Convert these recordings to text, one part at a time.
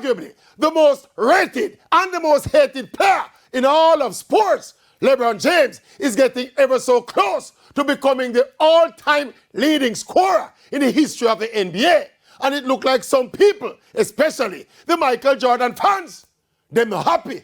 arguably the most rated and the most hated player in all of sports, LeBron James is getting ever so close to becoming the all-time leading scorer in the history of the NBA. And it looked like some people, especially the Michael Jordan fans, they're not happy.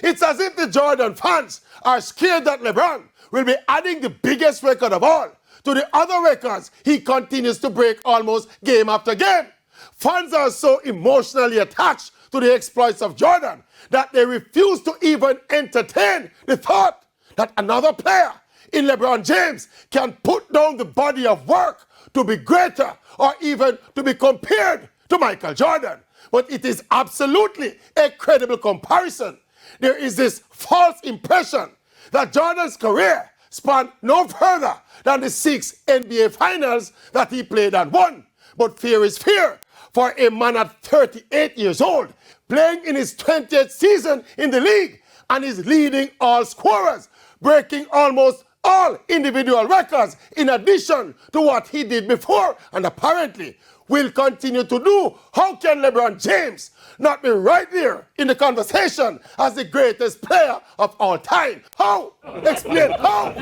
It's as if the Jordan fans are scared that LeBron will be adding the biggest record of all to the other records he continues to break almost game after game. Fans are so emotionally attached to the exploits of Jordan that they refuse to even entertain the thought that another player in LeBron James can put down the body of work to be greater or even to be compared to Michael Jordan. But it is absolutely a credible comparison. There is this false impression that Jordan's career spanned no further than the 6 NBA finals that he played and won. But fear is fear for a man at 38 years old, playing in his 20th season in the league, and is leading all scorers, breaking almost all individual records in addition to what he did before and apparently will continue to do. How can LeBron James not be right there in the conversation as the greatest player of all time? How? Explain how.